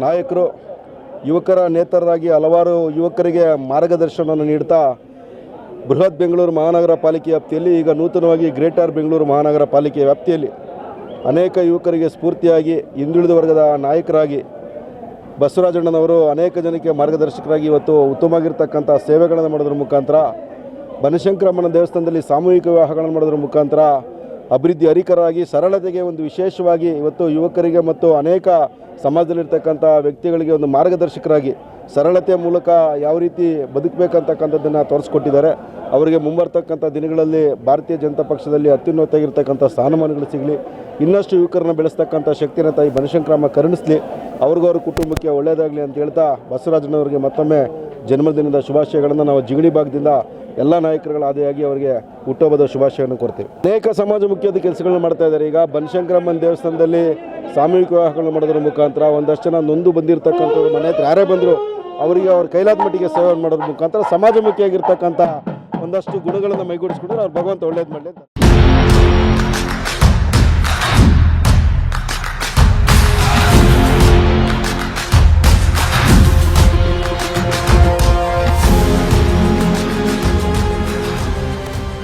ನಾಯಕರು, ಯುವಕರ ನೇತರರಾಗಿ ಹಲವಾರು ಯುವಕರಿಗೆ ಮಾರ್ಗದರ್ಶನವನ್ನು ನೀಡ್ತಾ ಬೃಹತ್ ಬೆಂಗಳೂರು ಮಹಾನಗರ ಪಾಲಿಕೆ ವ್ಯಾಪ್ತಿಯಲ್ಲಿ, ಈಗ ನೂತನವಾಗಿ ಗ್ರೇಟರ್ ಬೆಂಗಳೂರು ಮಹಾನಗರ ಪಾಲಿಕೆ ವ್ಯಾಪ್ತಿಯಲ್ಲಿ ಅನೇಕ ಯುವಕರಿಗೆ ಸ್ಫೂರ್ತಿಯಾಗಿ ಹಿಂದುಳಿದ ವರ್ಗದ ನಾಯಕರಾಗಿ ಬಸವರಾಜಣ್ಣನವರು ಅನೇಕ ಜನಕ್ಕೆ ಮಾರ್ಗದರ್ಶಕರಾಗಿ ಇವತ್ತು ಉತ್ತಮವಾಗಿರ್ತಕ್ಕಂಥ ಸೇವೆಗಳನ್ನು ಮಾಡೋದ್ರ ಮುಖಾಂತರ, ಬನಶಂಕರಮ್ಮನ ದೇವಸ್ಥಾನದಲ್ಲಿ ಸಾಮೂಹಿಕ ವಿವಾಹಗಳನ್ನು ಮಾಡೋದ್ರ ಮುಖಾಂತರ ಅಭಿವೃದ್ಧಿ ಹರಿಕರಾಗಿ ಸರಳತೆಗೆ ಒಂದು ವಿಶೇಷವಾಗಿ ಇವತ್ತು ಯುವಕರಿಗೆ ಮತ್ತು ಅನೇಕ ಸಮಾಜದಲ್ಲಿರ್ತಕ್ಕಂಥ ವ್ಯಕ್ತಿಗಳಿಗೆ ಒಂದು ಮಾರ್ಗದರ್ಶಕರಾಗಿ ಸರಳತೆಯ ಮೂಲಕ ಯಾವ ರೀತಿ ಬದುಕಬೇಕಂತಕ್ಕಂಥದ್ದನ್ನು ತೋರಿಸ್ಕೊಟ್ಟಿದ್ದಾರೆ. ಅವರಿಗೆ ಮುಂಬರ್ತಕ್ಕಂಥ ದಿನಗಳಲ್ಲಿ ಭಾರತೀಯ ಜನತಾ ಪಕ್ಷದಲ್ಲಿ ಅತ್ಯುನ್ನತವಾಗಿರ್ತಕ್ಕಂಥ ಸ್ಥಾನಮಾನಗಳು ಸಿಗಲಿ, ಇನ್ನಷ್ಟು ಯುವಕರನ್ನ ಬೆಳೆಸ್ತಕ್ಕಂಥ ಶಕ್ತಿನ ತಾಯಿ ಬನಶಂಕರಮ್ಮ ಕರುಣಿಸಲಿ, ಅವ್ರಿಗವ್ರ ಕುಟುಂಬಕ್ಕೆ ಒಳ್ಳೆಯದಾಗಲಿ ಅಂತ ಹೇಳ್ತಾ ಬಸವರಾಜನವರಿಗೆ ಮತ್ತೊಮ್ಮೆ ಜನ್ಮದಿನದ ಶುಭಾಶಯಗಳನ್ನು ನಾವು ಜಿಗಣಿ ಭಾಗದಿಂದ ಎಲ್ಲ ನಾಯಕರುಗಳ ಆದಿಯಾಗಿ ಅವರಿಗೆ ಹುಟ್ಟುಹಬ್ಬದ ಶುಭಾಶಯವನ್ನು ಕೊಡ್ತೀವಿ. ಅನೇಕ ಸಮಾಜಮುಖಿಯಾದ ಕೆಲಸಗಳನ್ನು ಮಾಡ್ತಾ ಇದ್ದಾರೆ. ಈಗ ಬನಶಂಕರಮ್ಮನ ದೇವಸ್ಥಾನದಲ್ಲಿ ಸಾಮೂಹಿಕ ವಿವಾಹಗಳನ್ನು ಮಾಡೋದ್ರ ಮುಖಾಂತರ ಒಂದಷ್ಟು ಜನ ನೊಂದು ಬಂದಿರತಕ್ಕಂಥವ್ರು ಮನೆ ಹತ್ರ ಯಾರೇ ಬಂದರೂ ಅವರಿಗೆ ಅವ್ರ ಕೈಲಾದ ಮಟ್ಟಿಗೆ ಸೇವೆ ಮಾಡೋದ್ರ ಮುಖಾಂತರ ಸಮಾಜಮುಖಿಯಾಗಿರ್ತಕ್ಕಂಥ ಒಂದಷ್ಟು ಗುಣಗಳನ್ನು ಮೈಗೂಡಿಸ್ಕೊಂಡ್ರೆ ಅವ್ರು ಭಗವಂತ ಒಳ್ಳೇದು ಮಾಡಲಿ ಅಂತ.